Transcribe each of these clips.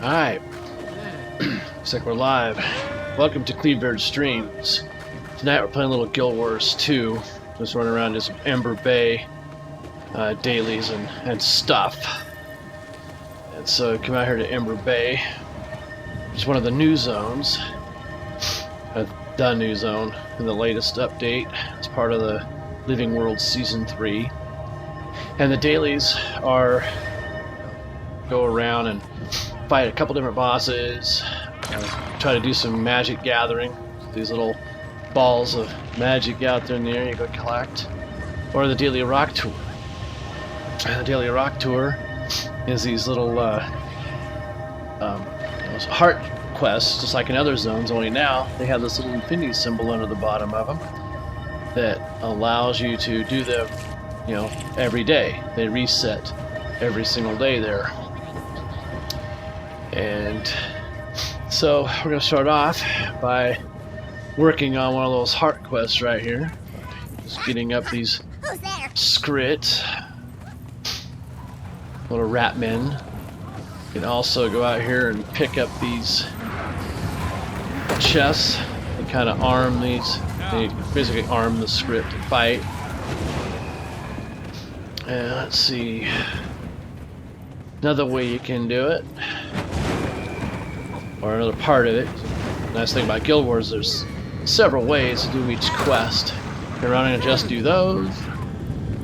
Alright, looks like we're live. Welcome to Cleavbeard Streams. Tonight we're playing a little Guild Wars 2. Just running around this Ember Bay, dailies and stuff. And so come out here to Ember Bay. It's one of the new zones. The new zone in the latest update. It's part of the Living World Season 3. And the dailies are go around and fight a couple different bosses, try to do some magic gathering. These little balls of magic out there in the air you go collect. Or the Daily Rock Tour. And the Daily Rock Tour is these little heart quests, just like in other zones, only now they have this little infinity symbol under the bottom of them that allows you to do them, you know, every day. They reset every single day there. And so we're going to start off by working on one of those heart quests right here. Just getting up these script, little rat men. You can also go out here and pick up these chests and kind of arm these. They basically arm the script to fight. And let's see. Another way you can do it, or another part of it. The nice thing about Guild Wars, there's several ways to do each quest. You're running and just do those.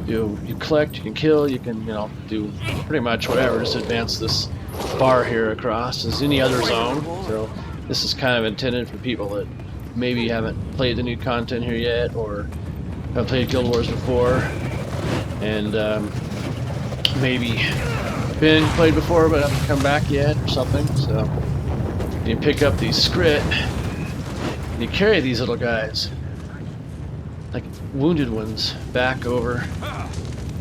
You collect, you can kill, you can, you know, do pretty much whatever. Just advance this bar here across as any other zone. So this is kind of intended for people that maybe haven't played the new content here yet, or have played Guild Wars before, and maybe been played before but haven't come back yet or something. So you pick up these script and you carry these little guys, like wounded ones, back over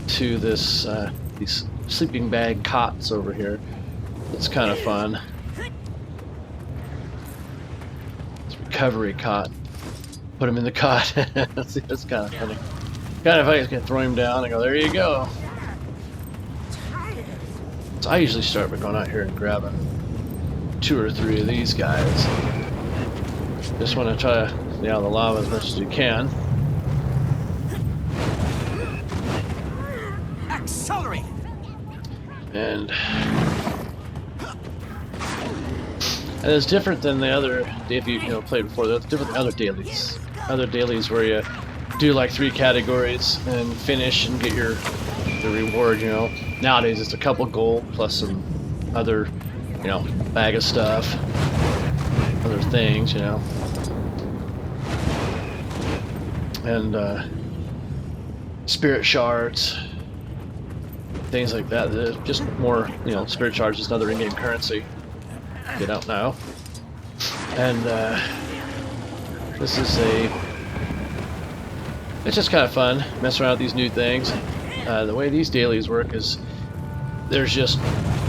to this these sleeping bag cots over here. It's kind of fun. It's recovery cot. Put him in the cot. See, that's kind of funny. Kind of funny. Just gonna throw him down and go, there you go. So I usually start by going out here and grabbing 2 or 3 of these guys. Just want to try to stay out of the lava as much as you can. Accelerate. And it's different than the other, if you played before, it's different than other dailies. Other dailies where you do like 3 categories and finish and get the reward, you know. Nowadays it's a couple gold plus some other, you know, bag of stuff, other things, you know. And spirit shards, things like that. They're just more, you know, spirit shards is another in-game currency. Get out now. And this is it's just kind of fun, mess around with these new things. The way these dailies work is there's just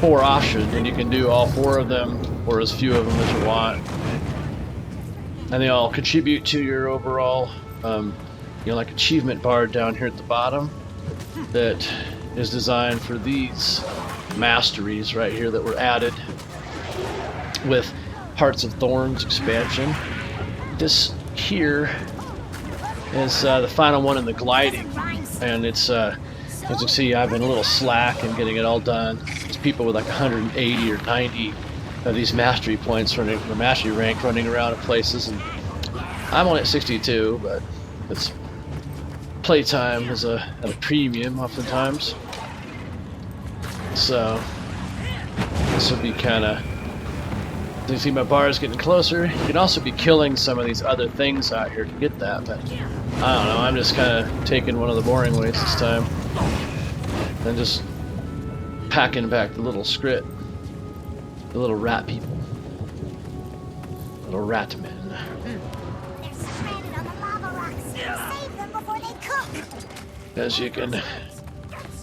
4 options, and you can do all 4 of them, or as few of them as you want. And they all contribute to your overall, you know, like achievement bar down here at the bottom that is designed for these masteries right here that were added with Hearts of Thorns expansion. This here is the final one in the gliding, and it's as you can see, I've been a little slack in getting it all done. There's people with like 180 or 90 of these mastery points running, or mastery rank running around in places, and I'm only at 62, but it's playtime is at a premium oftentimes. So this will be kind of. You see my bar is getting closer. You can also be killing some of these other things out here to get that, but I don't know, I'm just kind of taking one of the boring ways this time and just packing back the little script, the little rat people, little rat men. As you can,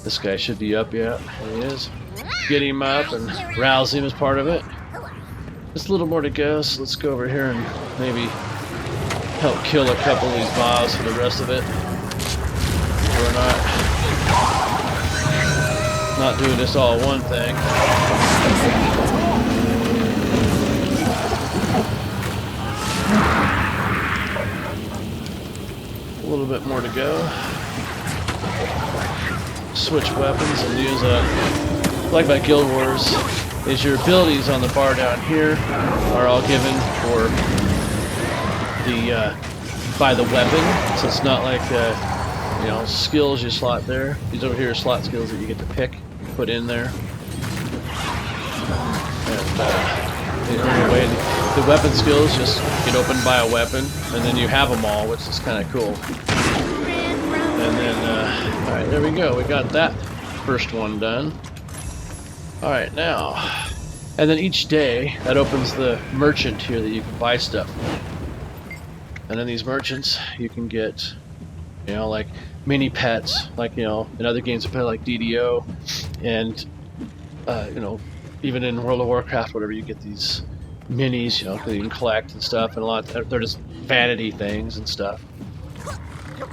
this guy should be up yet. There he is. Get him up and rouse him as part of it. Just a little more to go, so let's go over here and maybe help kill a couple of these mobs for the rest of it. We're not doing this all one thing. little bit more to go. Switch weapons and use like by Guild Wars, is your abilities on the bar down here are all given for the by the weapon, so it's not like you know, skills you slot there. These over here are slot skills that you get to pick, put in there. And anyway, the weapon skills just get opened by a weapon, and then you have them all, which is kind of cool. And then, alright, there we go. We got that first one done. Alright, now. And then each day, that opens the merchant here that you can buy stuff from. And then these merchants, you can get, you know, like mini pets, like, you know, in other games you play like DDO, and, you know, even in World of Warcraft, whatever, you get these minis, you know, that you can collect and stuff, and a lot, they're just vanity things and stuff. You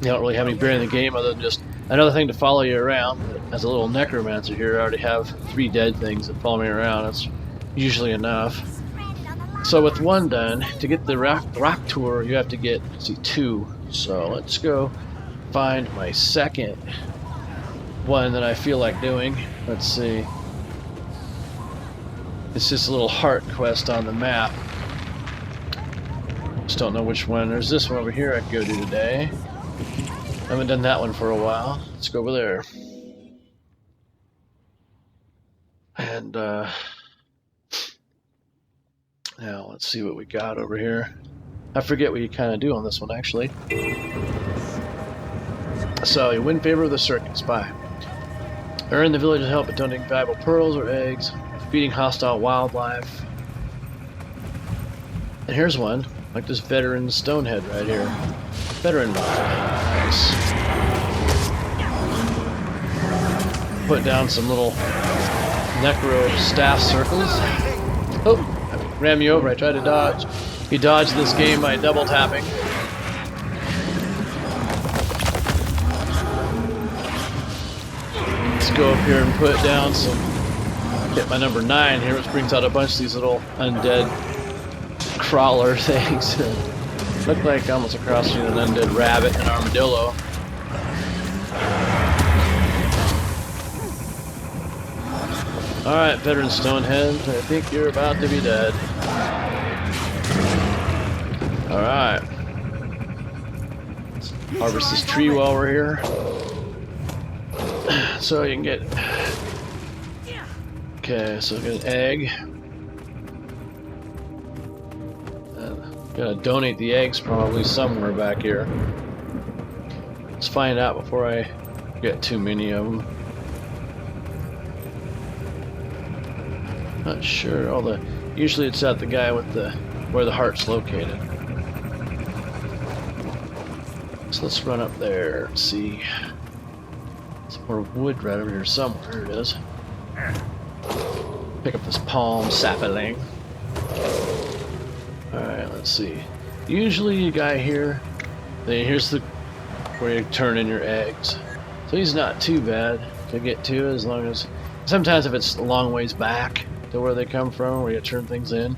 don't really have any bearing in the game other than just another thing to follow you around. As a little necromancer here, I already have 3 dead things that follow me around. That's usually enough. So with one done, to get the rock tour, you have to get, let's see, 2. So let's go find my second one that I feel like doing. Let's see. It's just a little heart quest on the map. Just don't know which one. There's this one over here I can go do today. Haven't done that one for a while. Let's go over there. And now let's see what we got over here. I forget what you kind of do on this one actually. So you win favor of the circus by earn the village's help by donating valuable pearls or eggs, feeding hostile wildlife. And here's one, like this veteran stonehead right here. Veteran mod. Nice. Put down some little Necro staff circles. Oh, I ran me over. I tried to dodge. He dodged this game by double tapping. Let's go up here and put down some. Hit my number 9 here, which brings out a bunch of these little undead crawler things. Look like almost a cross between an undead rabbit and armadillo. Alright, veteran stonehead, I think you're about to be dead. Alright. Let's harvest this tree while we're here. So you can get... Okay, so get an egg. Gotta donate the eggs probably somewhere back here. Let's find out before I get too many of them. Not sure. All the usually it's at the guy with the where the heart's located. So let's run up there and see. Some more wood right over here somewhere. There it is. Pick up this palm sapling. Alright, let's see. Usually a guy here, here's the where you turn in your eggs. So he's not too bad to get to, as long as sometimes if it's a long ways back to where they come from, where you turn things in,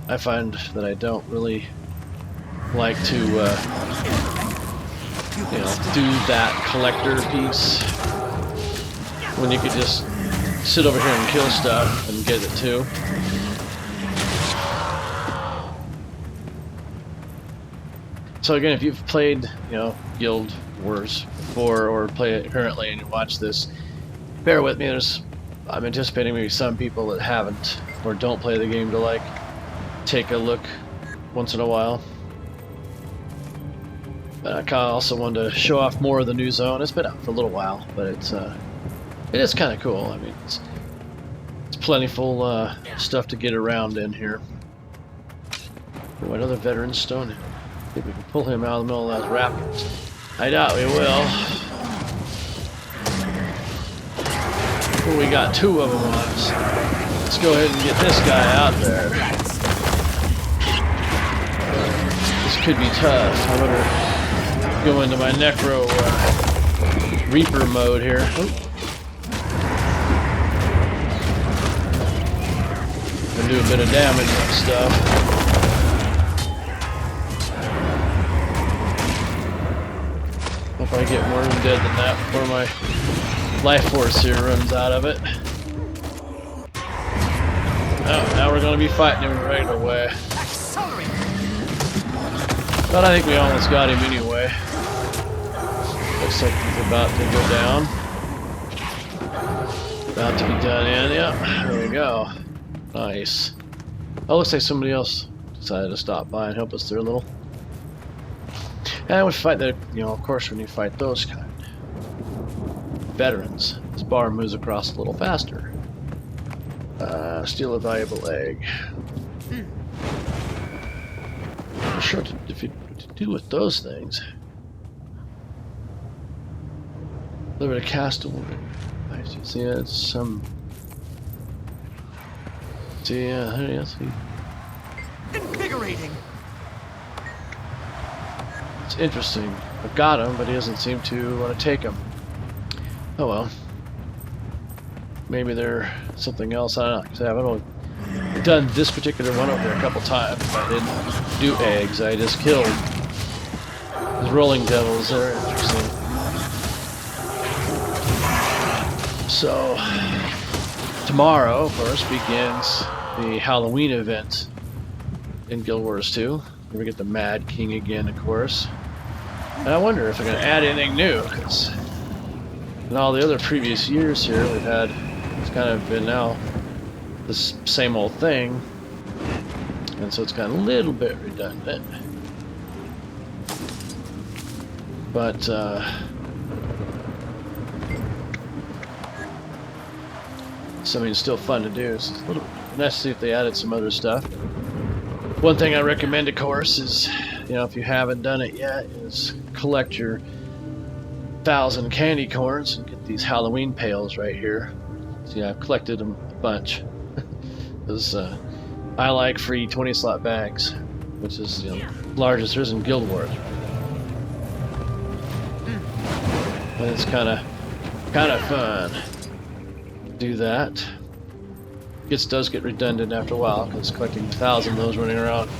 I find that I don't really like to you know, do that collector piece when you could just sit over here and kill stuff and get it too. So again, if you've played, you know, Guild Wars before or play it currently and you watch this, bear with me. I'm anticipating maybe some people that haven't or don't play the game to like take a look once in a while. But I kind of also wanted to show off more of the new zone. It's been out for a little while, but it is kind of cool. I mean, it's plentiful stuff to get around in here. Oh, another veteran stone. I think we can pull him out of the middle of those rapids. I doubt we will. Oh, we got 2 of them on us. Let's go ahead and get this guy out there. This could be tough. I better go into my Necro Reaper mode here. And do a bit of damage and stuff. Hope I get more undead than that before my life force here runs out of it. Oh, now we're going to be fighting him right away. But I think we almost got him anyway. Looks like he's about to go down. About to be done in. Yep, there we go. Nice. Oh, looks like somebody else decided to stop by and help us there a little. And we fight that, you know, of course, when you fight those kind veterans, this bar moves across a little faster. Steal a valuable egg. Not sure if you do with those things. Deliver a castable. I see it's some. See, there you see. Invigorating. It's interesting. I've got him, but he doesn't seem to want to take him. Oh well. Maybe they're something else. I don't know. Because I haven't only done this particular one over there a couple times. I didn't do eggs. I just killed those rolling devils. They're interesting. So tomorrow, of course, begins the Halloween event in Guild Wars 2. We get the Mad King again, of course. And I wonder if they're going to add anything new, because in all the other previous years here, we've had, it's kind of been now the same old thing, and so it's kind of a little bit redundant. But, something's still fun to do. It's a little nice to see if they added some other stuff. One thing I recommend, of course, is, you know, if you haven't done it yet, is collect your 1,000 candy corns and get these Halloween pails right here. See, I've collected them a bunch. Because I like free 20-slot bags, which is, you know, largest there is in Guild Wars. But it's kind of fun to do that. Does get redundant after a while, because collecting 1,000 of those running around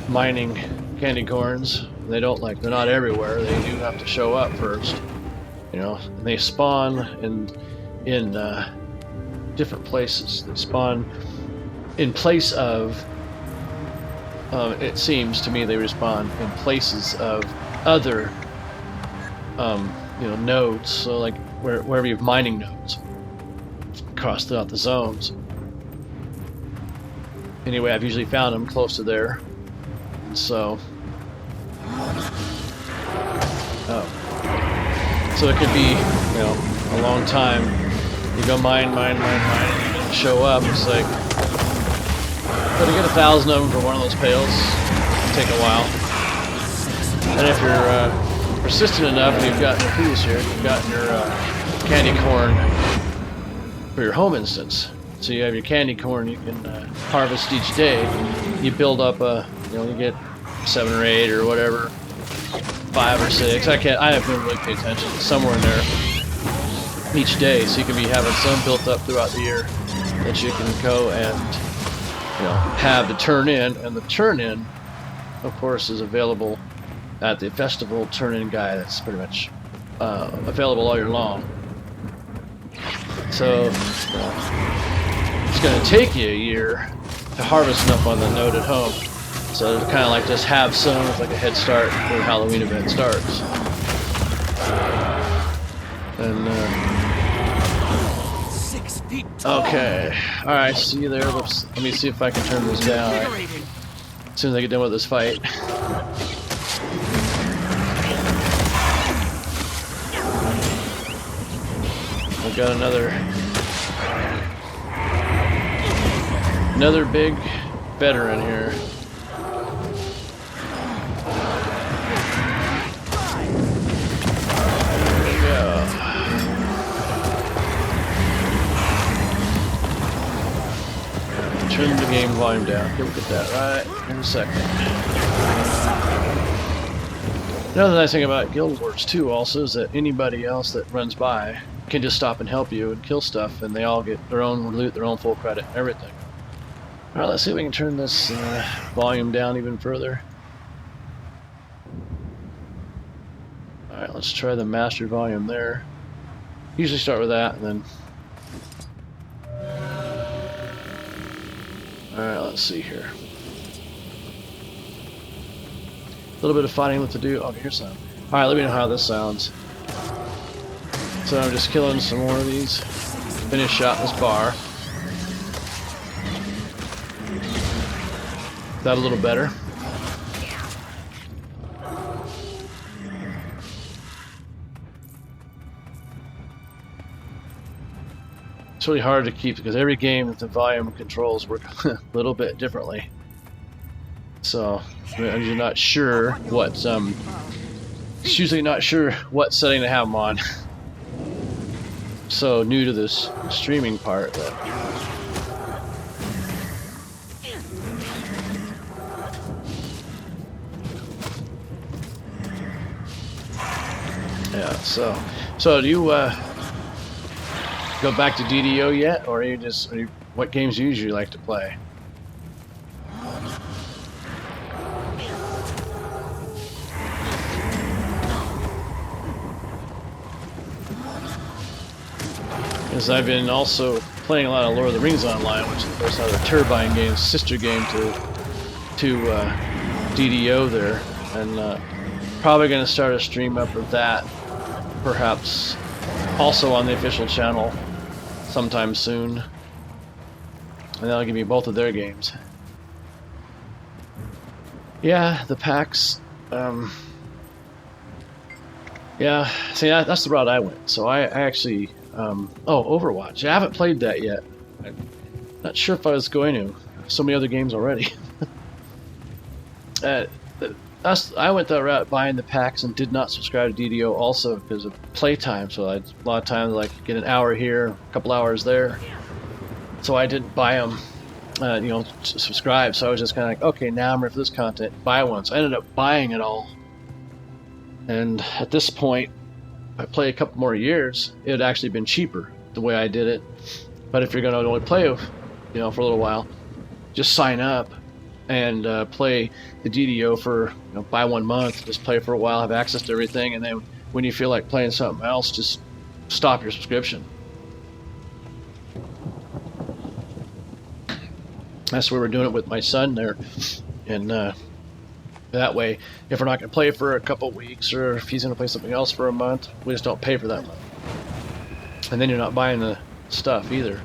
mining candy corns, they're not everywhere. They do have to show up first, you know. And they spawn in different places. They spawn in place of. It seems to me they respawn in places of other, you know, nodes. So like wherever you have mining nodes across throughout the zones. Anyway, I've usually found them close to there. So, so it could be, you know, a long time. You go mine, and you don't show up. It's like, but to get 1,000 of them for one of those pails, it'll take a while. And if you're persistent enough, and you've gotten your piece here, you've gotten your candy corn for your home instance. So you have your candy corn you can harvest each day. You build up you know, you get 7 or 8 or whatever, 5 or 6. I haven't really paid attention. Somewhere in there each day, so you can be having some built up throughout the year that you can go and, you know, have to turn in. And the turn in, of course, is available at the festival turn-in guide. That's pretty much available all year long. So, you know, it's going to take you a year to harvest enough on the node at home. So to kind of like just have some with like a head start when the Halloween event starts. And 6 feet tall. Okay, all right, see you there. Let me see if I can turn this down. Right. As soon as I get done with this fight. I've got another big veteran here. There we go. Turn the game volume down. You'll get that right in a second. Another nice thing about Guild Wars 2 also is that anybody else that runs by can just stop and help you and kill stuff, and they all get their own loot, their own full credit, everything. Alright, let's see if we can turn this volume down even further. Alright, let's Let's try the master volume there. Usually start with that and then. Alright, let's see here. A little bit of fighting left to do. Oh, here's some. Alright, let me know how this sounds. So I'm just killing some more of these. Finish shot this bar. Is that a little better? It's really hard to keep because every game the volume controls work a little bit differently. So I'm usually not sure what it's usually not sure what setting to have them on. So new to this streaming part that yeah. So do you go back to DDO yet, or are you just what games do you usually like to play? Because I've been also playing a lot of Lord of the Rings Online, which is of course another Turbine game's sister game to DDO there, and probably going to start a stream up of that, perhaps also on the official channel sometime soon, and that'll give me both of their games. Yeah, the packs. Yeah, see, that's the route I went. So I actually. Oh, Overwatch. I haven't played that yet. I'm not sure if I was going to. So many other games already. I went that route buying the packs and did not subscribe to DDO also because of playtime. So a lot of times like get an hour here, a couple hours there. So I didn't buy them, you know, subscribe. So I was just kind of like, okay, now I'm ready for this content. Buy one. So I ended up buying it all. And at this point, if I play a couple more years, it would actually been cheaper the way I did it. But if you're going to only play, you know, for a little while, just sign up and play the DDO for, you know, buy 1 month, just play for a while, have access to everything, and then when you feel like playing something else, just stop your subscription. That's where we're doing it with my son there, and that way, if we're not going to play for a couple weeks, or if he's going to play something else for a month, we just don't pay for that month. And then you're not buying the stuff either.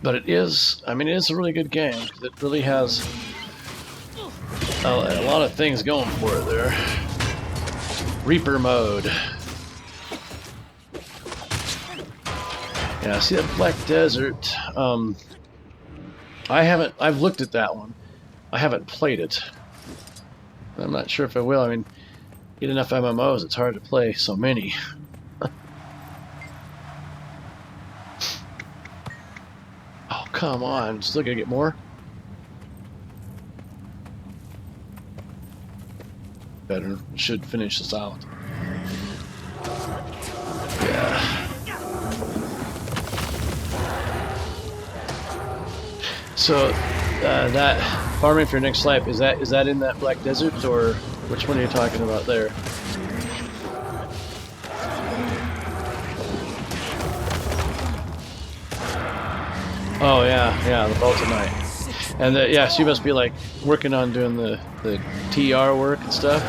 But it is, I mean, it is a really good game. It really has a lot of things going for it there. Reaper mode. Yeah, see that Black Desert. I've looked at that one. I haven't played it. I'm not sure if I will. I mean, get enough MMOs, it's hard to play so many. Oh, come on. Still gonna get more? Better. Should finish this out. Yeah. So that farming for your next life, is that in that Black Desert, or which one are you talking about there? Oh yeah, the Vault Tonight. And yeah, so you must be like working on doing the TR work and stuff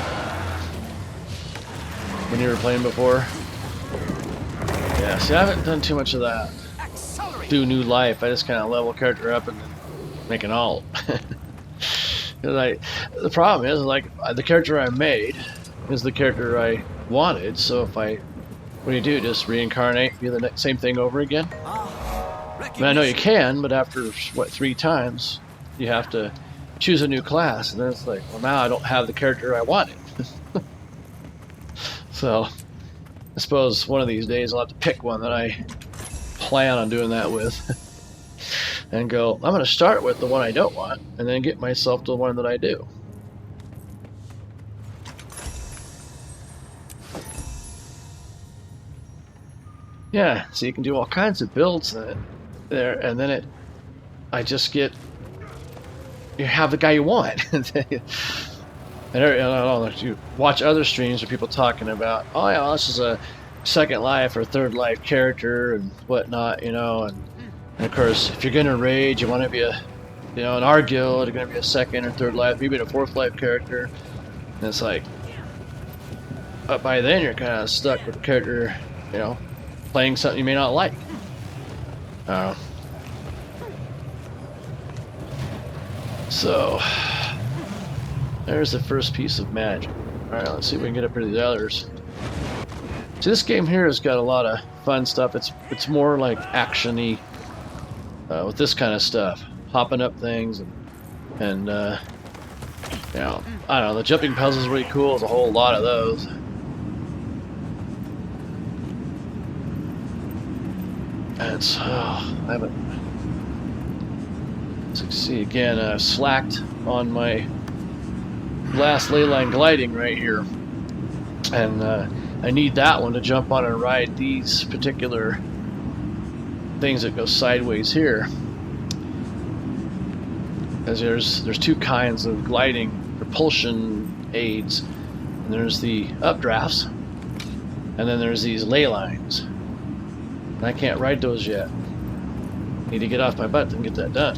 when you were playing before. Yeah, see, I haven't done too much of that. Do new life. I just kind of level character up and then make an alt. The problem is, like, the character I made is the character I wanted. So if what do you do? Just reincarnate, do the same thing over again? I mean, I know you can, but after what 3 times, you have to choose a new class, and then it's like, well, now I don't have the character I wanted. So I suppose one of these days I'll have to pick one that I plan on doing that with. And go, I'm going to start with the one I don't want, and then get myself to the one that I do. Yeah, so you can do all kinds of builds there, and then you have the guy you want. And I don't know, you watch other streams where people talking about, oh yeah, this is a second life or third life character and whatnot, you know, and of course, if you're gonna raid, you want to be a, you know, in our guild, you're gonna be a second or third life, maybe a fourth life character. And it's like, but by then you're kind of stuck with a character, you know, playing something you may not like. So there's the first piece of magic. Alright, let's see if we can get up into the others. See, this game here has got a lot of fun stuff. It's more like action-y with this kind of stuff. Hopping up things and you know, I don't know, the jumping puzzles are really cool. There's a whole lot of those. And so, I haven't... Let's see again, I've slacked on my last ley line gliding right here. And I need that one to jump on and ride these particular things that go sideways here. Because there's two kinds of gliding propulsion aids. And there's the updrafts, and then there's these ley lines. And I can't ride those yet. Need to get off my butt and get that done.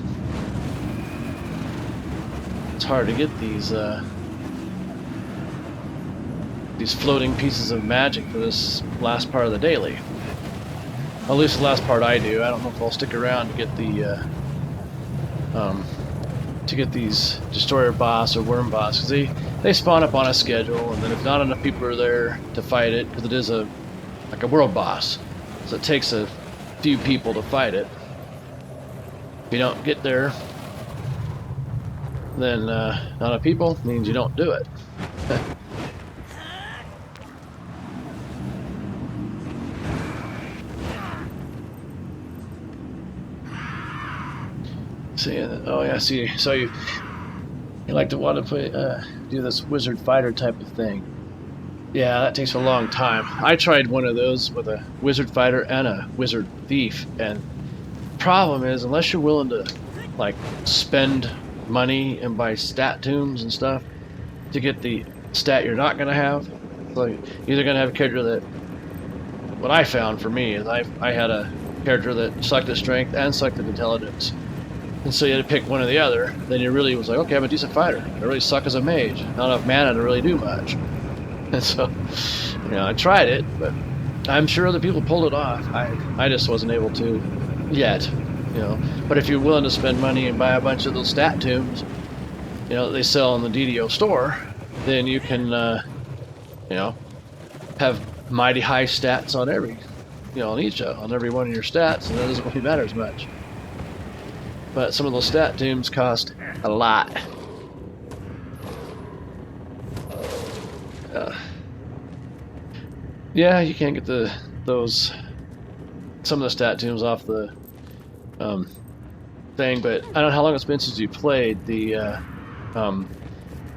It's hard to get these floating pieces of magic for this last part of the daily. At least the last part I do. I don't know if I'll stick around to get the these destroyer boss or worm boss, because they spawn up on a schedule, and then if not enough people are there to fight it, because it is like a world boss, so it takes a few people to fight it. If you don't get there, then not enough people means you don't do it. See, oh yeah, see, so you like to want to play, do this wizard fighter type of thing. Yeah, that takes a long time. I tried one of those with a wizard fighter and a wizard thief, and the problem is, unless you're willing to like spend money and buy stat tunes and stuff to get the stat you're not going to have, so you're either going to have a character that, what I found for me is I had a character that sucked at strength and sucked at intelligence. And so you had to pick one or the other. Then you really was like, okay, I'm a decent fighter. I really suck as a mage. Not enough mana to really do much. And so, you know, I tried it, but I'm sure other people pulled it off. I just wasn't able to yet, you know. But if you're willing to spend money and buy a bunch of those stat tunes, you know, that they sell in the DDO store, then you can, you know, have mighty high stats on every, you know, on every one of your stats, and that doesn't really matter as much. But some of those stat tunes cost a lot. Yeah, you can't get some of the stat tunes off the thing, but I don't know how long it's been since you played the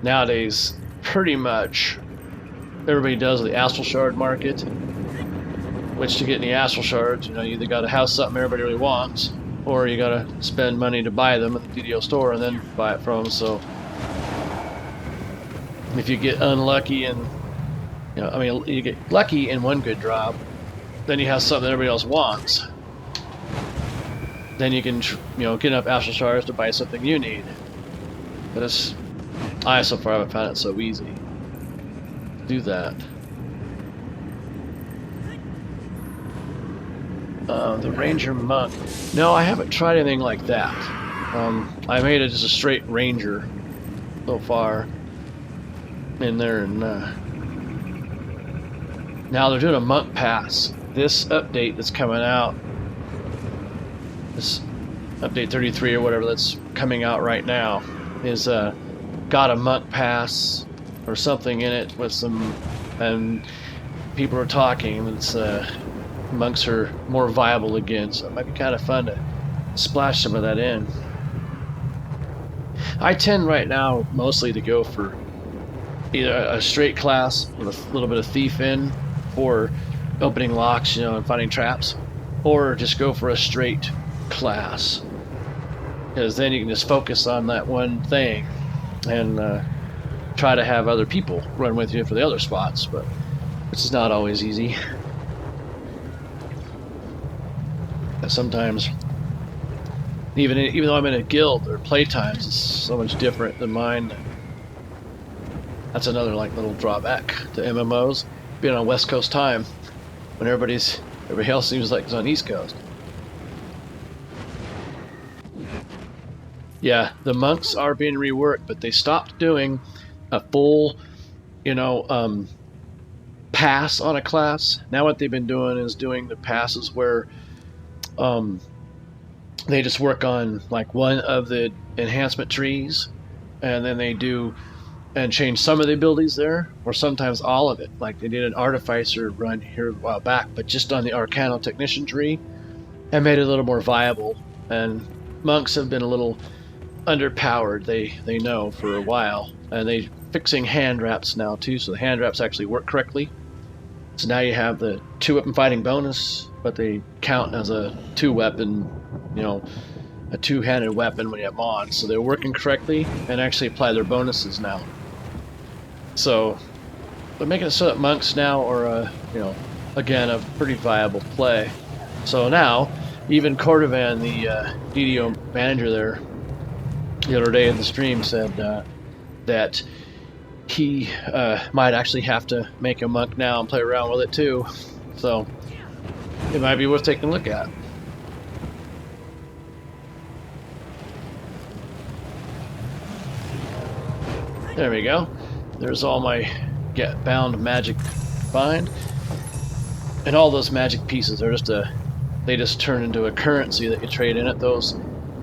nowadays pretty much everybody does the astral shard market, which to get any astral shards, you know, you either got to have something everybody really wants, or you gotta spend money to buy them at the DDO store and then buy it from them. So if you get unlucky and, you know, I mean, you get lucky in one good drop, then you have something that everybody else wants. Then you can, you know, get enough astral shards to buy something you need. But I so far haven't found it so easy to do that. The Ranger Monk. No, I haven't tried anything like that. I made it just a straight Ranger so far in there, and now they're doing a Monk Pass. This update that's coming out, this update 33 or whatever that's coming out right now, is got a Monk Pass or something in it with some, and people are talking. It's monks are more viable again, so it might be kind of fun to splash some of that in. I tend right now mostly to go for either a straight class with a little bit of thief in for opening locks, you know, and finding traps, or just go for a straight class, because then you can just focus on that one thing and try to have other people run with you for the other spots, but which is not always easy. Sometimes, even though I'm in a guild, their playtimes is so much different than mine. That's another like little drawback to MMOs, being on West Coast time when everybody else seems like it's on East Coast. Yeah, the monks are being reworked, but they stopped doing a full, pass on a class. Now what they've been doing is doing the passes where they just work on like one of the enhancement trees, and then they do and change some of the abilities there, or sometimes all of it. Like they did an artificer run here a while back, but just on the Arcano Technician tree, and made it a little more viable. And monks have been a little underpowered, they know, for a while, and they fixing hand wraps now too, so the hand wraps actually work correctly. So now you have the 2-weapon fighting bonus, but they count as a 2-weapon, a 2-handed weapon when you have them on. So they're working correctly and actually apply their bonuses now. So they're making it so that monks now are, again, a pretty viable play. So now, even Cordovan, the DDO manager there, the other day in the stream said that he might actually have to make a monk now and play around with it too. So it might be worth taking a look at. There we go. There's all my get bound magic find. And all those magic pieces are they just turn into a currency that you trade in at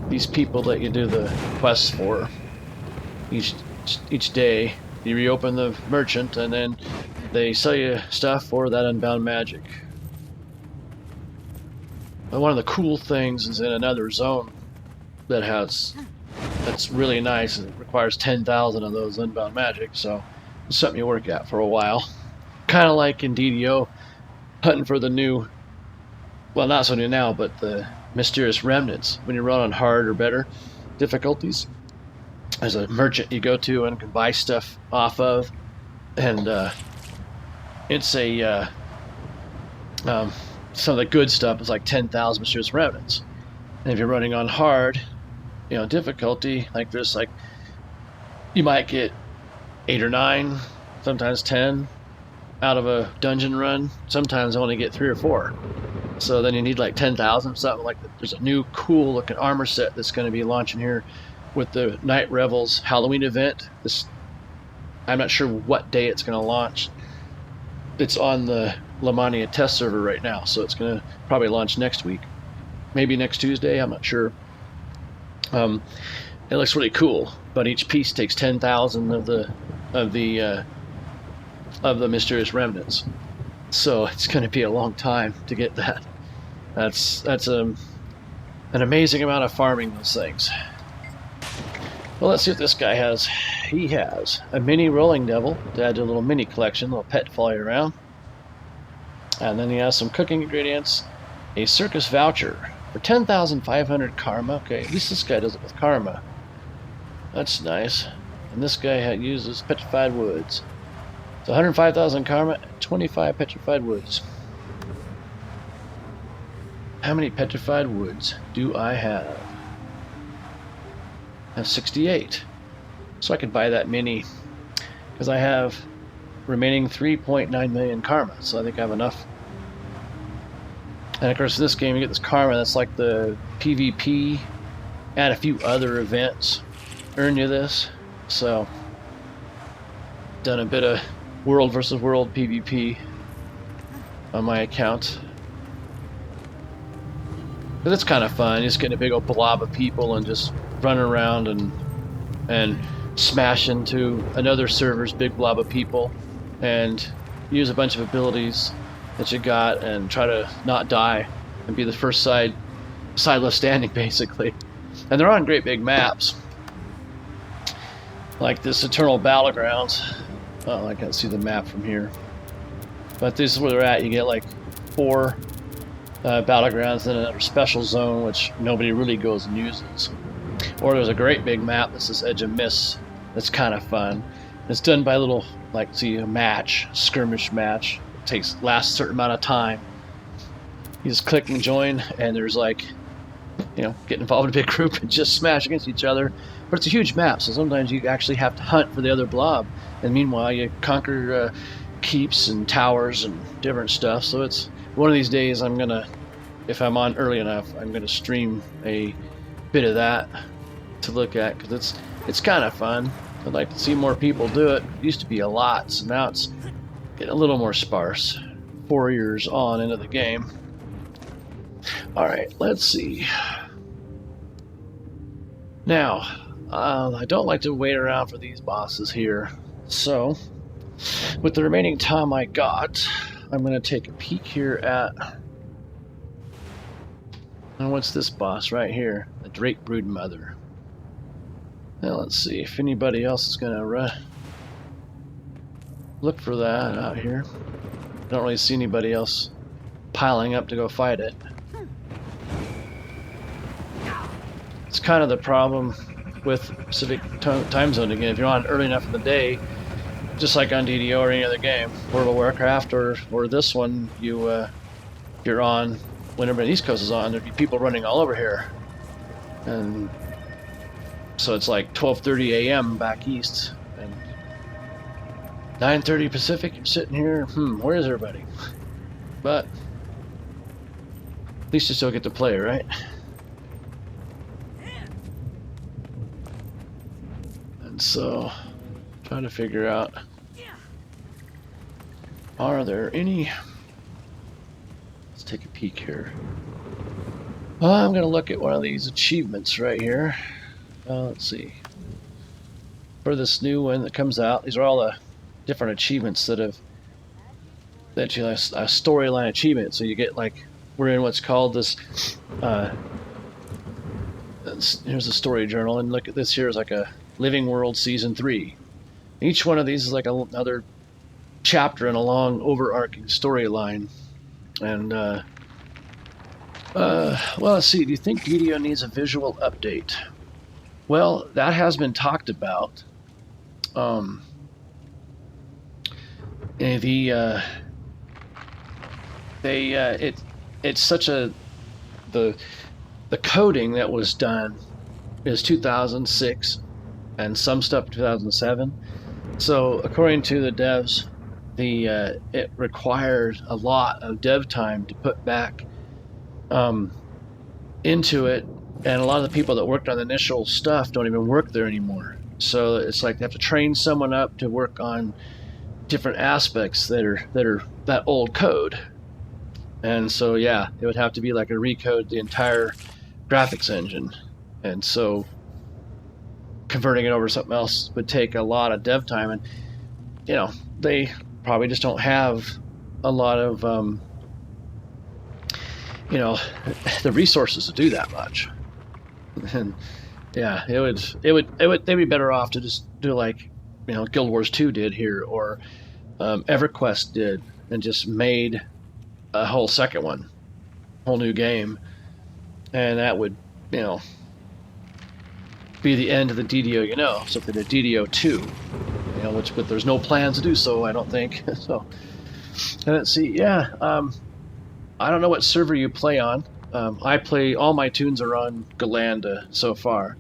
these people that you do the quests for. Each day you reopen the merchant and then they sell you stuff for that unbound magic. But one of the cool things is in another zone that's really nice, and it requires 10,000 of those unbound magic, so it's something you work at for a while. Kind of like in DDO, hunting for the new, well, not so new now, but the mysterious remnants. When you run on hard or better difficulties, there's a merchant you go to and can buy stuff off of, and it's some of the good stuff is like 10,000 mysterious remnants. And if you're running on hard, difficulty, like there's like, you might get 8 or 9, sometimes 10 out of a dungeon run. Sometimes only get 3 or 4. So then you need like 10,000, something like that. There's a new cool looking armor set that's going to be launching here with the Night Revels Halloween event. I'm not sure what day it's going to launch. It's on the Lamania test server right now, so it's going to probably launch next week. Maybe next Tuesday, I'm not sure. It looks really cool, but each piece takes 10,000 of the mysterious remnants. So it's going to be a long time to get that. That's an amazing amount of farming those things. Well, let's see what this guy has. He has a mini rolling devil to add to a little mini collection, a little pet to follow you around. And then he has some cooking ingredients, a circus voucher for 10,500 karma. Okay, at least this guy does it with karma. That's nice. And this guy uses petrified woods. So 105,000 karma, 25 petrified woods. How many petrified woods do I have? I have 68. So I could buy that mini, because I have remaining 3.9 million karma, so I think I have enough. And of course in this game you get this karma that's like the PvP and a few other events earn you this. So done a bit of world versus world PvP on my account. But it's kind of fun, just getting a big old blob of people and just running around and smash into another server's big blob of people and use a bunch of abilities that you got and try to not die and be the first side left standing, basically. And they're on great big maps, like this Eternal Battlegrounds. Oh, I can't see the map from here, but this is where they're at. You get like 4 battlegrounds, then another special zone which nobody really goes and uses. Or there's a great big map that's this Edge of Mist that's kind of fun. It's done by a little, like, see, a match, skirmish match. It lasts a certain amount of time. You just click and join, and there's like, you know, get involved in a big group and just smash against each other. But it's a huge map, so sometimes you actually have to hunt for the other blob. And meanwhile, you conquer keeps and towers and different stuff. So it's one of these days I'm gonna, if I'm on early enough, I'm gonna stream a bit of that to look at, because it's kind of fun. I'd like to see more people do it. It used to be a lot, so now it's getting a little more sparse. 4 years on into the game. Alright, let's see. Now, I don't like to wait around for these bosses here. So, with the remaining time I got, I'm going to take a peek here at... And what's this boss right here? The Drake Broodmother. Now let's see if anybody else is going to look for that out here. I don't really see anybody else piling up to go fight it. It's kind of the problem with Pacific time zone again. If you're on early enough in the day, just like on DDO or any other game, World of Warcraft or this one, you're on when everybody on the East Coast is on. There'd be people running all over here, and so it's like 12:30 a.m. back east and 9:30 Pacific. You're sitting here, where is everybody? But at least you still get to play, right? And so, trying to figure out, are there any... Let's take a peek here. I'm going to look at one of these achievements right here. Let's see. For this new one that comes out, these are all the different achievements that you have a storyline achievement. So you get, like, we're in what's called this, here's a story journal, and look at this here is like a Living World Season 3. Each one of these is like another chapter in a long overarching storyline. And, well, let's see, do you think DDO needs a visual update? Well, that has been talked about. It's such a, the coding that was done is 2006 and some stuff 2007. So according to the devs, it required a lot of dev time to put back into it, and a lot of the people that worked on the initial stuff don't even work there anymore. So it's like they have to train someone up to work on different aspects that are that old code. And so yeah, it would have to be like a recode the entire graphics engine, and so converting it over to something else would take a lot of dev time, and you know, they probably just don't have a lot of you know, the resources to do that much. And yeah, they'd be better off to just do like, you know, Guild Wars 2 did here, or EverQuest did, and just made a whole second one, whole new game, and that would, you know, be the end of the DDO, you know. So if they did DDO2, you know, but there's no plans to do so, I don't think. So, and let's see, yeah, I don't know what server you play on. I play, all my tunes are on Galanda so far.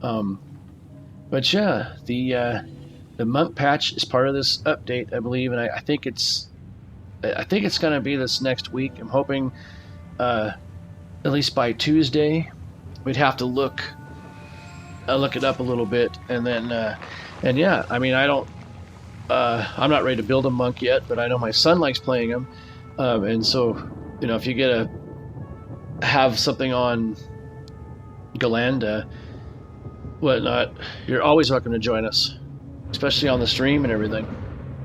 But yeah, the monk patch is part of this update, I believe, and I think it's going to be this next week. I'm hoping at least by Tuesday. We'd have to look it up a little bit, and then and yeah, I mean, I'm not ready to build a monk yet, but I know my son likes playing them, and so, you know, if you have something on Galanda, whatnot, you're always welcome to join us, especially on the stream and everything.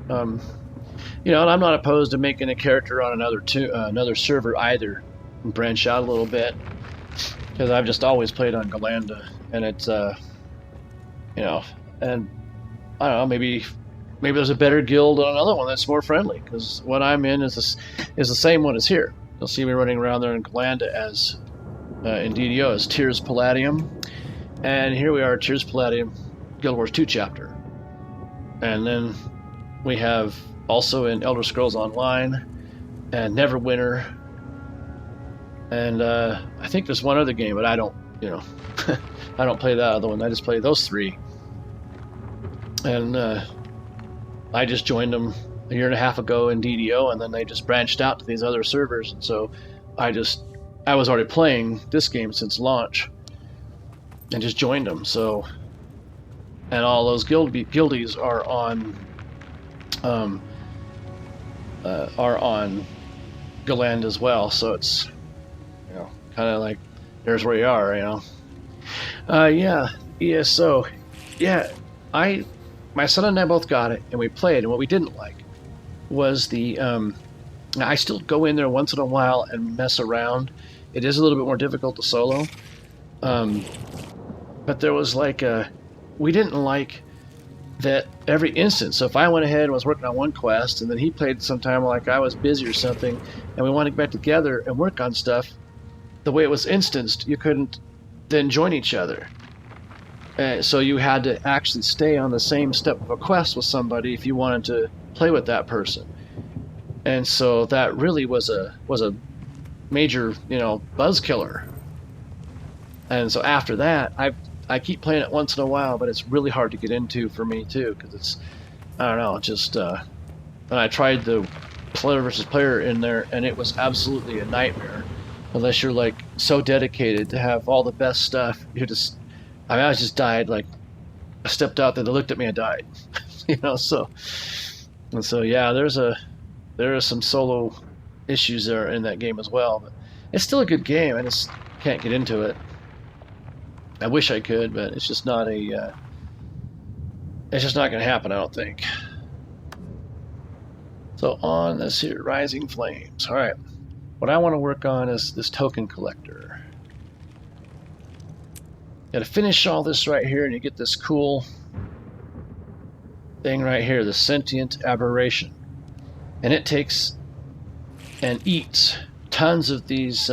You know, and I'm not opposed to making a character on another server either, and branch out a little bit, because I've just always played on Galanda, and it's you know, and I don't know, maybe there's a better guild on another one that's more friendly, because what I'm in is the same one as here. You'll see me running around there in Galanda as in DDO as Tears Palladium, and here we are, Tears Palladium, Guild Wars 2 chapter. And then we have also in Elder Scrolls Online and Neverwinter. And I think there's one other game, but I don't, you know, I don't play that other one. I just play those three. And I just joined them a year and a half ago in DDO, and then they just branched out to these other servers. And so I was already playing this game since launch and just joined them. So, and all those guildies are on Galand as well. So it's, you know, kind of like there's where you are, you know. Yeah, ESO. Yeah, my son and I both got it, and we played, and what we didn't like was the, I still go in there once in a while and mess around. It is a little bit more difficult to solo. But there was like we didn't like that every instance. So if I went ahead and was working on one quest, and then he played sometime like I was busy or something, and we wanted to get back together and work on stuff, the way it was instanced, you couldn't then join each other. So you had to actually stay on the same step of a quest with somebody if you wanted to play with that person. And so that really was a major, you know, buzz killer. And so after that, I keep playing it once in a while, but it's really hard to get into for me too, because it's, I don't know, just and I tried the player versus player in there, and it was absolutely a nightmare. Unless you're like so dedicated to have all the best stuff, you just, I mean, I just died. Like, I stepped out there, they looked at me, and died. You know, so yeah, there are some solo issues there in that game as well, but it's still a good game. I just can't get into it. I wish I could, but it's just not a. It's just not going to happen, I don't think. So on this here, Rising Flames. All right, what I want to work on is this token collector. Got to finish all this right here, and you get this cool thing right here, the Sentient Aberration, and it takes and eats tons of these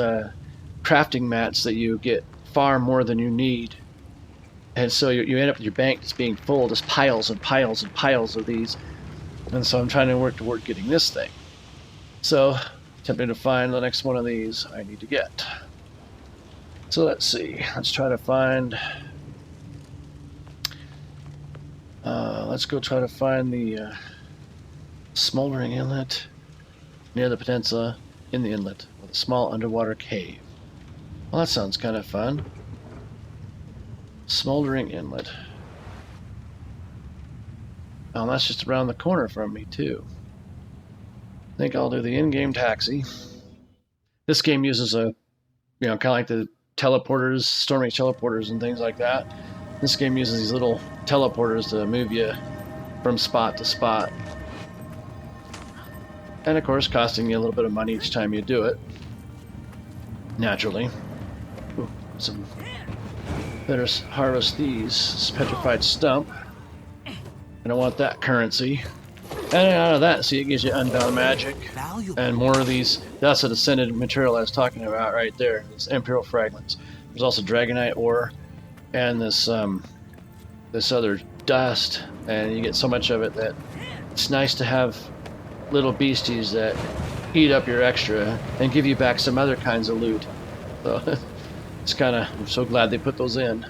crafting mats that you get far more than you need, and so you end up with your bank just being full, just piles and piles and piles of these. And so I'm trying to work toward getting this thing. So attempting to find the next one of these I need to get. So let's see, let's try to find let's go try to find the smoldering inlet near the peninsula in the inlet with a small underwater cave. Well, that sounds kind of fun. Smoldering Inlet. Oh, that's just around the corner from me, too. I think I'll do the in-game taxi. This game uses a, you know, kind of like the teleporters, Storm Age teleporters and things like that. This game uses these little teleporters to move you from spot to spot. And, of course, costing you a little bit of money each time you do it. Naturally. Ooh, some better harvest these. This petrified stump. I don't want that currency. And out of that, see, it gives you unbound magic and more of these. That's the descended material I was talking about right there. These imperial fragments. There's also dragonite ore and this this other dust, and you get so much of it that it's nice to have little beasties that eat up your extra and give you back some other kinds of loot. So it's kind of, I'm so glad they put those in.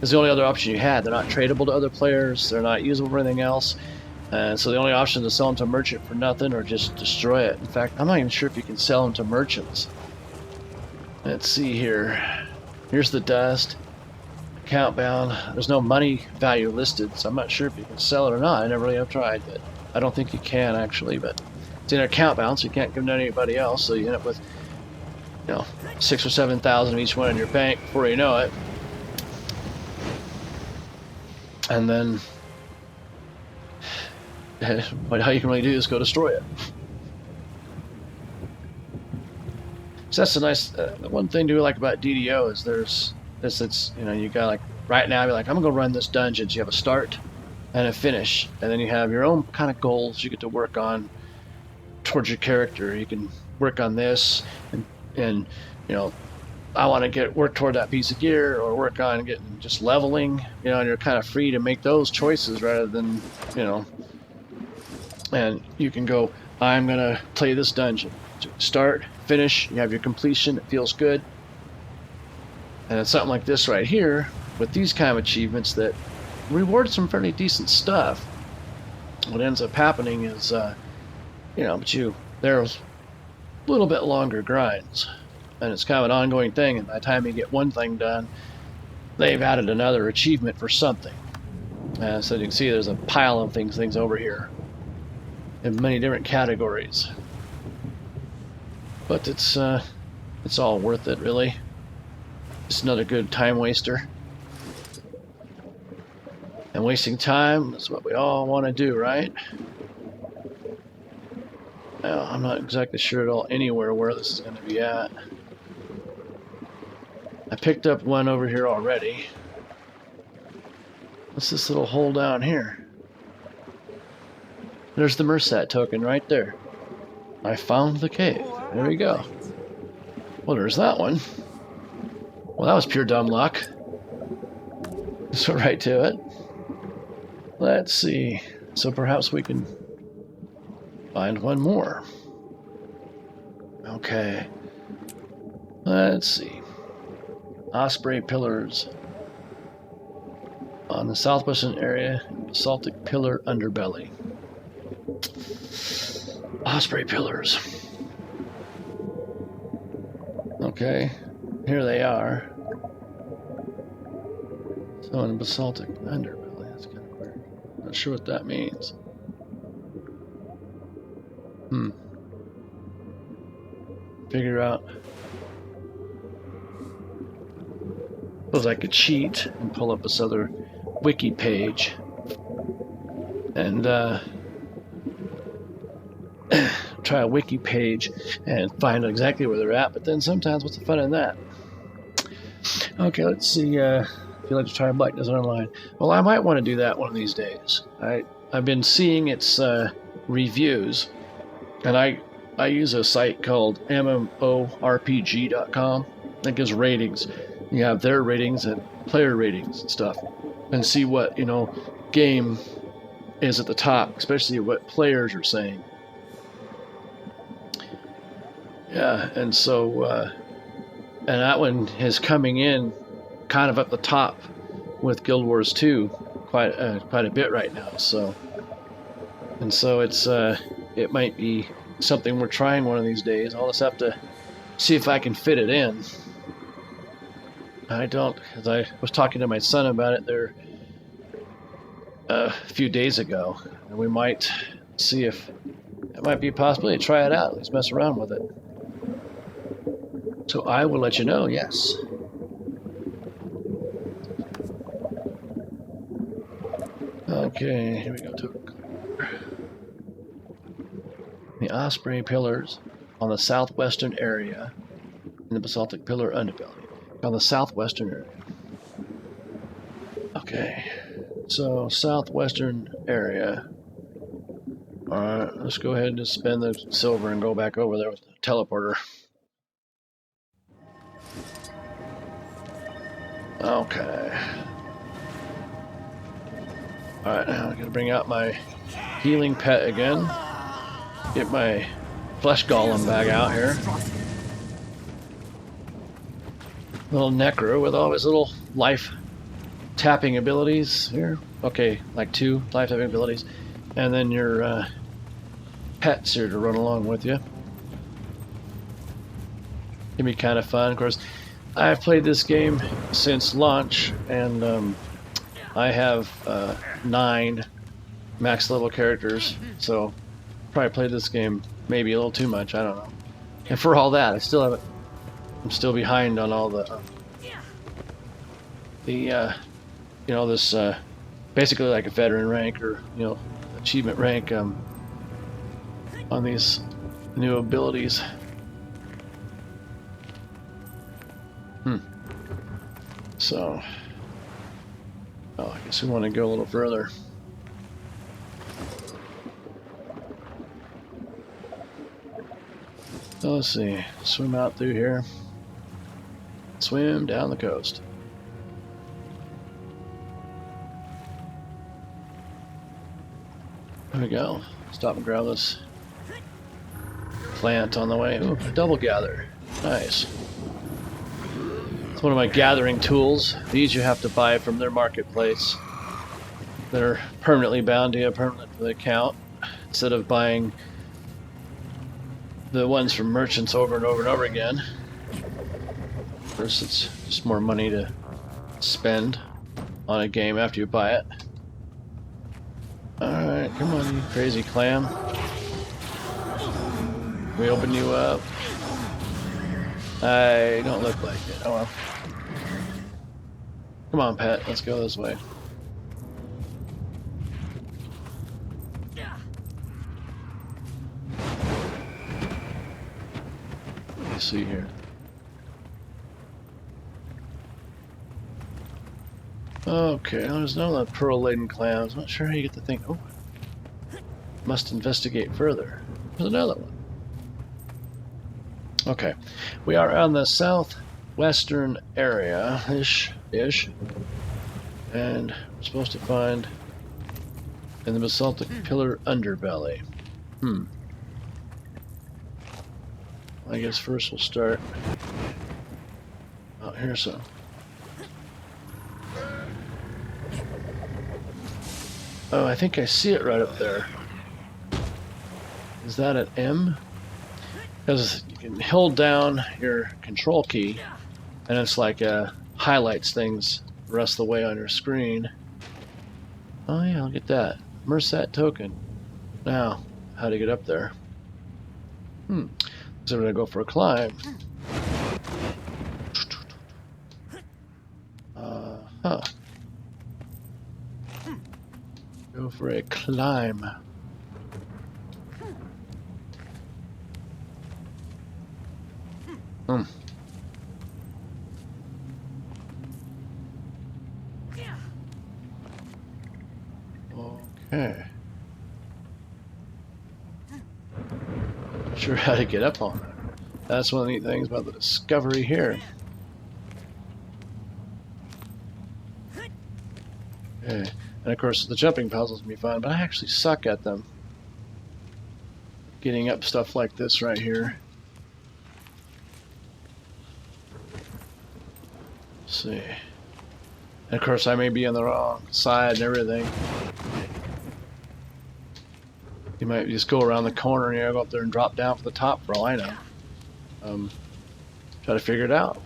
It's the only other option you had. They're not tradable to other players. They're not usable for anything else. And so the only option is to sell them to a merchant for nothing or just destroy it. In fact, I'm not even sure if you can sell them to merchants. Let's see here. Here's the dust. Account bound. There's no money value listed, so I'm not sure if you can sell it or not. I never really have tried, but I don't think you can actually. But it's in account bound, so you can't give them to anybody else. So you end up with, you know, 6,000 or 7,000 of each one in your bank before you know it. And then but all you can really do is go destroy it. So that's the nice one thing to like about DDO is there's this, it's, you know, you got like right now you're like, I'm gonna go run this dungeon. So you have a start and a finish, and then you have your own kind of goals you get to work on towards your character. You can work on this and you know, I want to work toward that piece of gear or work on getting just leveling, you know, and you're kind of free to make those choices rather than, you know, and you can go, I'm going to play this dungeon. Start, finish, you have your completion, it feels good. And it's something like this right here with these kind of achievements that reward some fairly decent stuff. What ends up happening is, you know, there's a little bit longer grinds. And it's kind of an ongoing thing, and by the time you get one thing done, they've added another achievement for something. So you can see there's a pile of things over here in many different categories. But it's all worth it, really. It's another good time waster. And wasting time is what we all want to do, right? Now, I'm not exactly sure at all anywhere where this is going to be at. I picked up one over here already. What's this little hole down here? There's the Merset token right there. I found the cave. There we go. Well, there's that one. Well, that was pure dumb luck. So right to it. Let's see. So perhaps we can find one more. Okay. Let's see. Osprey pillars on the southwestern area, basaltic pillar underbelly. Osprey pillars. Okay, here they are. So in basaltic underbelly, that's kind of weird. Not sure what that means. Figure out. Suppose I could cheat and pull up this other wiki page and try a wiki page and find out exactly where they're at, but then sometimes what's the fun in that? Okay, let's see. If you like to try Black Desert Online. Well, I might want to do that one of these days. I've been seeing its reviews, and I use a site called mmorpg.com that gives ratings. You have their ratings and player ratings and stuff, and see what, you know, game is at the top, especially what players are saying. Yeah, and so and that one is coming in kind of at the top with Guild Wars 2 quite a bit right now. So it's it might be something we're trying one of these days. I'll just have to see if I can fit it in. I don't, because I was talking to my son about it there a few days ago, and we might see if it might be a possibility to try it out, at least mess around with it. So I will let you know, yes. Okay, here we go. The Osprey pillars on the southwestern area in the basaltic pillar underbelly. On the southwestern area. Okay, so southwestern area. Alright, let's go ahead and just spend the silver and go back over there with the teleporter. Okay. Alright, now I'm going to bring out my healing pet again. Get my flesh golem bag out here. Little Necro with all his little life tapping abilities here. Okay, like 2 life tapping abilities. And then your pets here to run along with you. Can be kind of fun. Of course, I've played this game since launch, and I have 9 max level characters, so probably played this game maybe a little too much, I don't know. And for all that, I'm still behind on all the you know, this basically like a veteran rank or, you know, achievement rank on these new abilities. So, I guess we want to go a little further. So let's see, swim out through here. swim down the coast. There we go. Stop and grab this plant on the way. Ooh, a double gather. Nice. It's one of my gathering tools. These you have to buy from their marketplace. That are permanently bound to a permanent account, instead of buying the ones from merchants over and over and over again. Of course, it's just more money to spend on a game after you buy it. Alright, come on, you crazy clam. We open you up. I don't look like it. Oh well. Come on, pet. Let's go this way. Let's see here. Okay, there's none of the pearl-laden clams. I'm not sure how you get the thing. Oh, must investigate further. There's another one. Okay, we are on the southwestern area-ish, and we're supposed to find in the basaltic pillar underbelly. I guess first we'll start out here. So oh, I think I see it right up there. Is that an M? Because you can hold down your control key and it's like highlights things the rest of the way on your screen. Oh yeah, I'll get that. Mersat token. Now, how to get up there? So we're gonna go for a climb. Go for a climb. Okay. Not sure how to get up on it. That's one of the neat things about the discovery here. Okay. And of course the jumping puzzles can be fun, but I actually suck at them. Getting up stuff like this right here. Let's see. And of course I may be on the wrong side and everything. You might just go around the corner and you go up there and drop down from the top for all I know. Try to figure it out.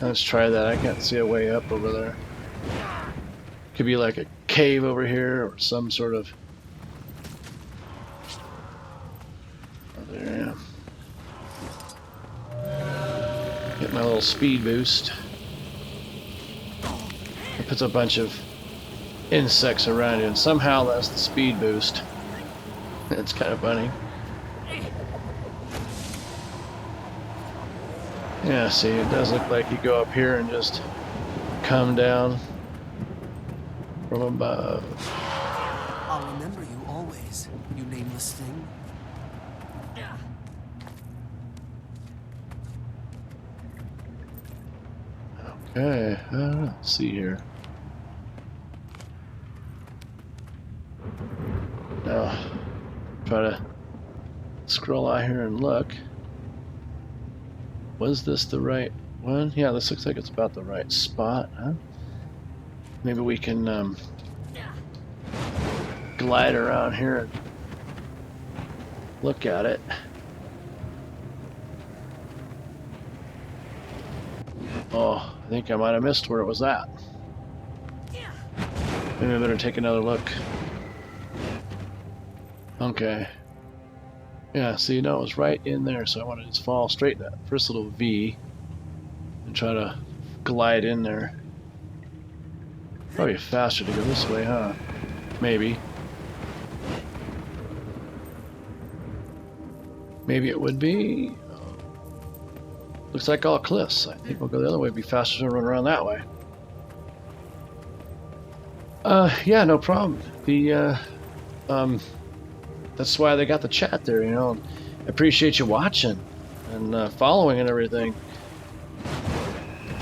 Let's try that. I can't see a way up over there. Could be like a cave over here or some sort of... Oh, there I am. Get my little speed boost. It puts a bunch of insects around you and somehow that's the speed boost. It's kind of funny. Yeah, see, it does look like you go up here and just come down from above. I'll remember you always, you nameless thing. Okay, let's see here. Now, try to scroll out here and look. Was this the right one? Yeah, this looks like it's about the right spot, huh? Maybe we can glide around here and look at it. Oh, I think I might have missed where it was at. Maybe I better take another look. Okay. Yeah, see, no, it was right in there, so I want to just fall straight that first little V and try to glide in there. Probably faster to go this way, huh? Maybe. Maybe it would be. Looks like all cliffs. I think we'll go the other way. It'd be faster to run around that way. Yeah, no problem. The that's why they got the chat there, you know. I appreciate you watching and following and everything.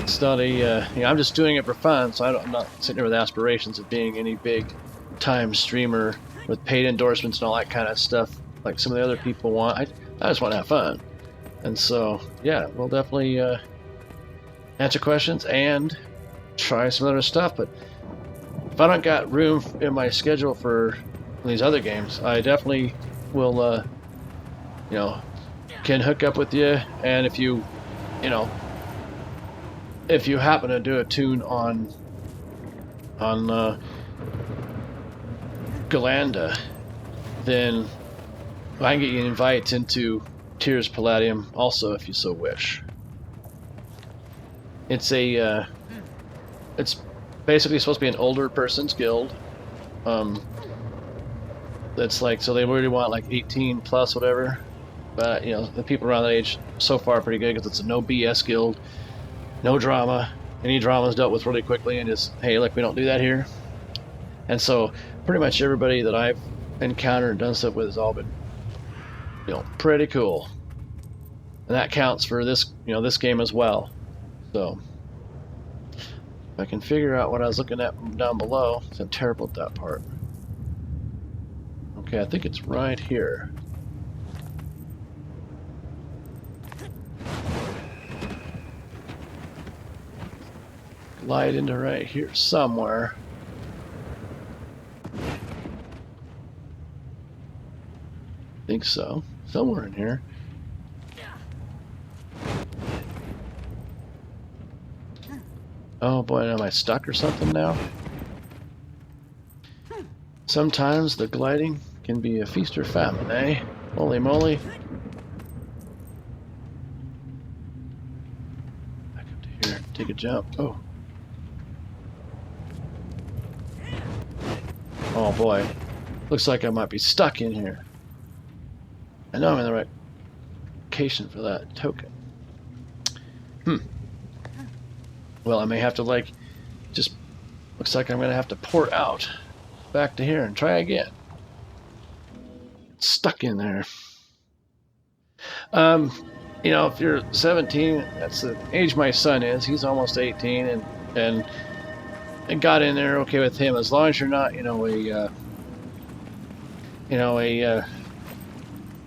It's not a, you know, I'm just doing it for fun, so I'm not sitting there with aspirations of being any big time streamer with paid endorsements and all that kind of stuff like some of the other people want. I just want to have fun. And so, yeah, we'll definitely answer questions and try some other stuff. But if I don't got room in my schedule for these other games, I definitely will, you know, can hook up with you. And if you, you know, if you happen to do a tune on Galanda, then I can get you invites into Tears Palladium also if you so wish. It's a it's basically supposed to be an older person's guild. That's like, so they really want like 18 plus whatever. But you know, the people around that age so far are pretty good because it's a no BS guild, no drama. Any drama is dealt with really quickly and just, hey, look, we don't do that here. And so pretty much everybody that I've encountered and done stuff with has all been, you know, pretty cool. And that counts for this, you know, this game as well. So if I can figure out what I was looking at down below, I'm terrible at that part. Okay, I think it's right here. Glide into right here somewhere. I think so. Somewhere in here. Oh boy, am I stuck or something now? Sometimes the gliding can be a feast or famine, eh? Holy moly. Back up to here, take a jump. Oh. Oh boy. Looks like I might be stuck in here. I know I'm in the right location for that token. Well, I may have to, like, just looks like I'm going to have to port out back to here and try again. Stuck in there. You know, if you're 17, that's the age my son is. He's almost 18, and got in there okay with him, as long as you're not, you know,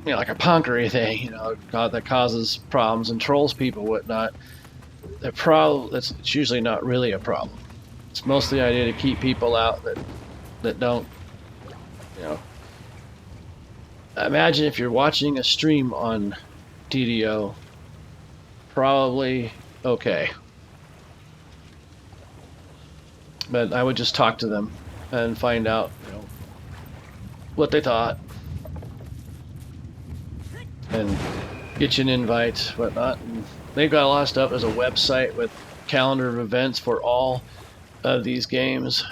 like a punk or anything, you know, that causes problems and trolls people, whatnot. It's usually not really a problem. It's mostly the idea to keep people out that don't, you know. Imagine if you're watching a stream on DDO, probably okay. But I would just talk to them and find out, you know, what they thought, and get you an invite, whatnot. And they've got a lot of stuff. There's a website with calendar of events for all of these games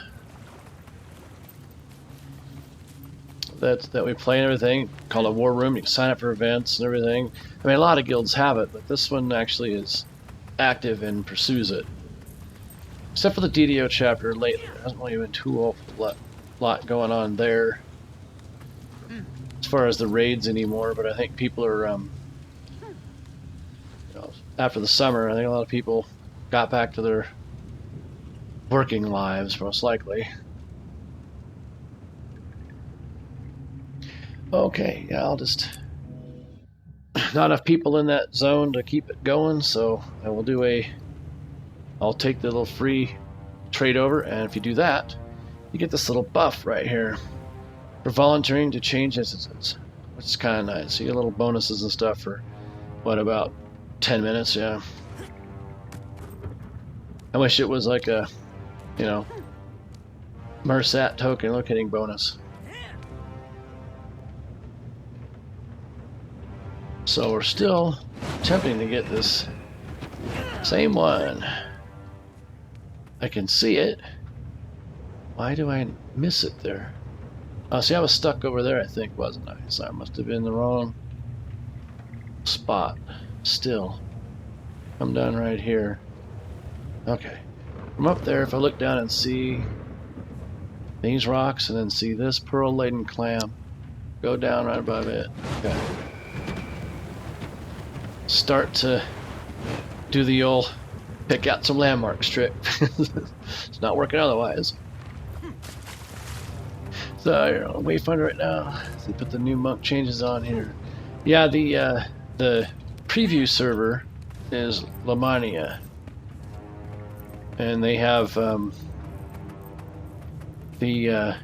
that we play and everything, called a war room. You can sign up for events and everything. I mean, a lot of guilds have it, but this one actually is active and pursues it. Except for the DDO chapter lately. There hasn't really been too awful lot going on there as far as the raids anymore, but I think people are, you know, after the summer, I think a lot of people got back to their working lives, most likely. Okay, yeah, I'll just... Not enough people in that zone to keep it going, so I will do I'll take the little free trade over, and if you do that, you get this little buff right here for volunteering to change instances, which is kind of nice. So you get little bonuses and stuff for, what, about 10 minutes, yeah. I wish it was like a, you know, Mersat token locating bonus. So we're still attempting to get this same one. I can see it. Why do I miss it there? Oh, see, I was stuck over there, I think, wasn't I? So I must have been in the wrong spot. Still. I'm down right here. Okay. From up there, if I look down and see these rocks and then see this pearl-laden clam, go down right above it. Okay. Start to do the old Pick out some landmarks trick. It's not working otherwise. So you're on Wayfinder right now. So put the new monk changes on here. Yeah, the preview server is Lamania, and they have and you have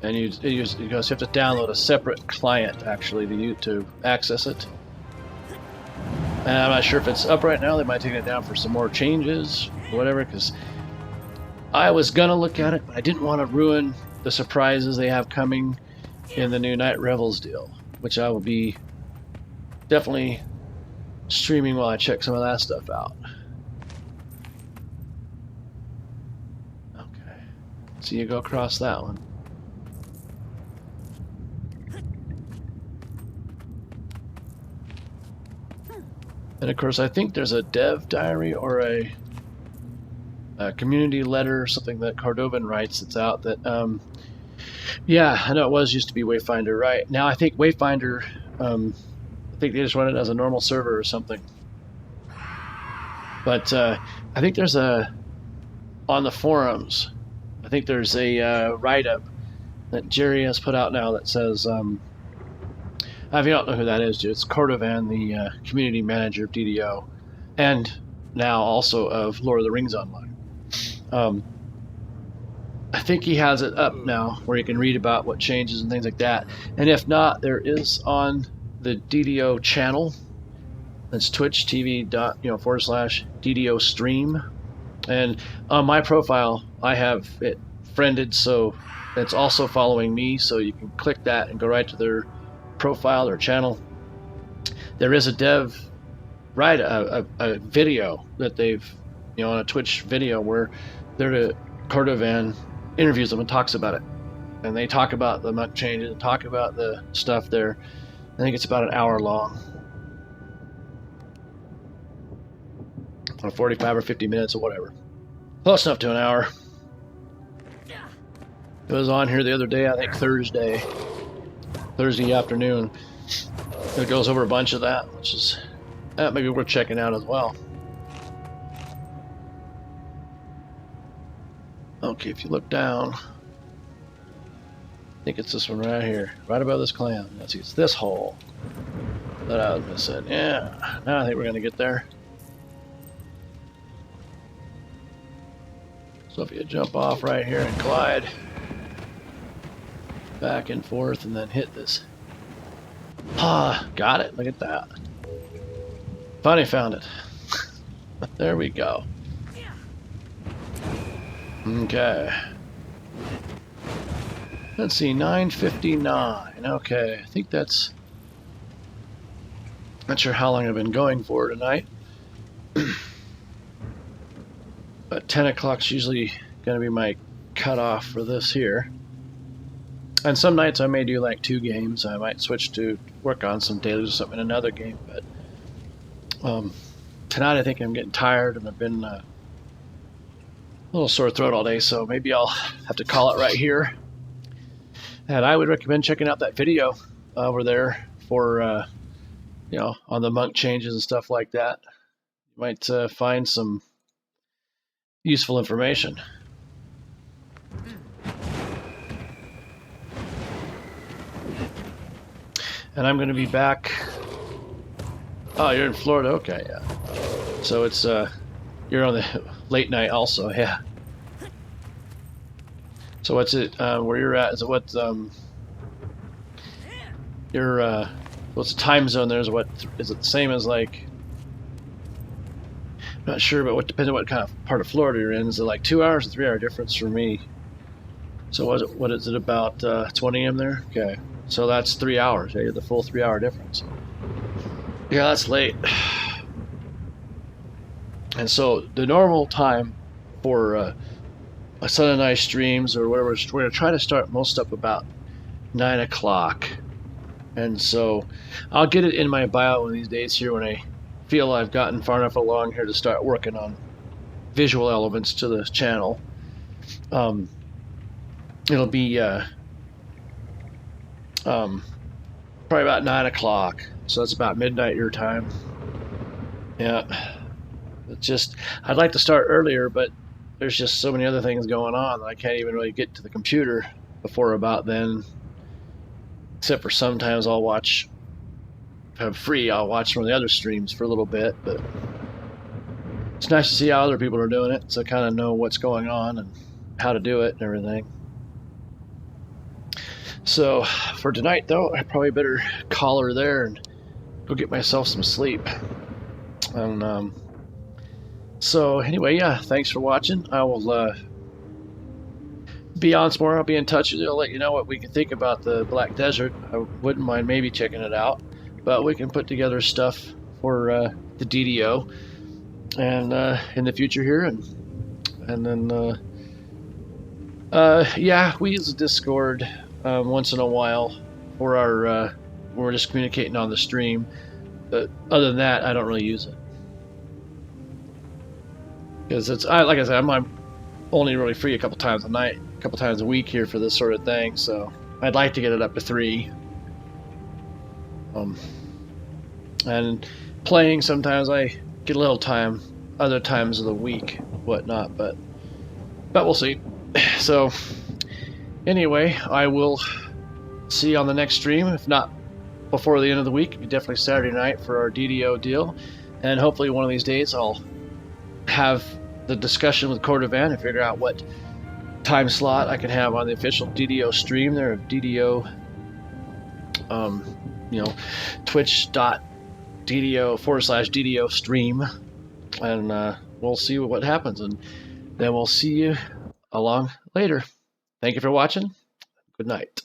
to download a separate client actually to access it. And I'm not sure if it's up right now. They might take it down for some more changes, or whatever. Because I was gonna look at it, but I didn't want to ruin the surprises they have coming in the new Night Revels deal, which I will be definitely streaming while I check some of that stuff out. Okay, so you go across that one. And of course, I think there's a dev diary or a community letter or something that Cordovan writes that's out that, yeah, I know it was used to be Wayfinder, right? Now I think Wayfinder, I think they just run it as a normal server or something. But I think there's on the forums, I think there's a write-up that Jerry has put out now that says, if you don't know who that is, it's Cordovan, the community manager of DDO, and now also of Lord of the Rings Online. I think he has it up now where you can read about what changes and things like that. And if not, there is on the DDO channel. That's Twitch TV /DDO stream. And on my profile, I have it friended, so it's also following me. So you can click that and go right to their profile or channel. There is a dev a video that they've on a Twitch video where Cordovan interviews them and talks about it, and they talk about the monk changes and talk about the stuff there. I think it's about an hour long, or 45 or 50 minutes or whatever, close enough to an hour. It was on here the other day, I think Thursday afternoon. It goes over a bunch of that, which is maybe worth checking out as well. Okay, if you look down, I think it's this one right here, right above this clam. Let's see, it's this hole that I was missing. Yeah, now I think we're gonna get there. So if you jump off right here and glide back and forth and then hit this. Ah, got it. Look at that. Finally found it. There we go. Okay. Let's see, 9:59. Okay, I think that's... Not sure how long I've been going for tonight. But 10 o'clock's usually going to be my cutoff for this here. And some nights I may do like 2 games. I might switch to work on some dailies or something in another game. But tonight I think I'm getting tired and I've been a little sore throat all day, so maybe I'll have to call it right here. And I would recommend checking out that video over there for, on the monk changes and stuff like that. You might find some useful information. And I'm going to be back. Oh, you're in Florida? Okay, yeah. So it's, you're on the late night also, yeah. So what's it, where you're at, is it what, what's the time zone there? Is it the same as like, I'm not sure, but depends on what kind of part of Florida you're in. Is it like 2 hours or 3 hour difference for me? So what is it about 20 a.m. there? Okay. So that's 3 hours. Yeah, the full 3 hour difference. Yeah, that's late. And so the normal time for my son and I streams or whatever, we're going to try to start most up about 9 o'clock. And so I'll get it in my bio one of these days here when I feel I've gotten far enough along here to start working on visual elements to the channel. It'll be probably about 9 o'clock, so that's about midnight your time. Yeah. It's just, I'd like to start earlier, but there's just so many other things going on that I can't even really get to the computer before about then. Except for sometimes I'll watch, if I'm free, I'll watch some of the other streams for a little bit, but it's nice to see how other people are doing it, so I kind of know what's going on and how to do it and everything. So for tonight, though, I probably better call her there and go get myself some sleep. And so anyway, yeah, thanks for watching. I will be on some more. I'll be in touch with you. I'll let you know what we can think about the Black Desert. I wouldn't mind maybe checking it out, but we can put together stuff for the DDO and in the future here, and then yeah, we use the Discord once in a while for our when we're just communicating on the stream, but other than that, I don't really use it because it's like I said, I'm only really free a couple times a night, a couple times a week here for this sort of thing, so I'd like to get it up to 3. And playing, sometimes I get a little time other times of the week, whatnot, but we'll see. So anyway, I will see you on the next stream, if not before the end of the week. Definitely Saturday night for our DDO deal, and hopefully one of these days I'll have the discussion with Cordovan and figure out what time slot I can have on the official DDO stream there of DDO, you know, twitch.DDO/DDO stream, and we'll see what happens, and then we'll see you along later. Thank you for watching. Good night.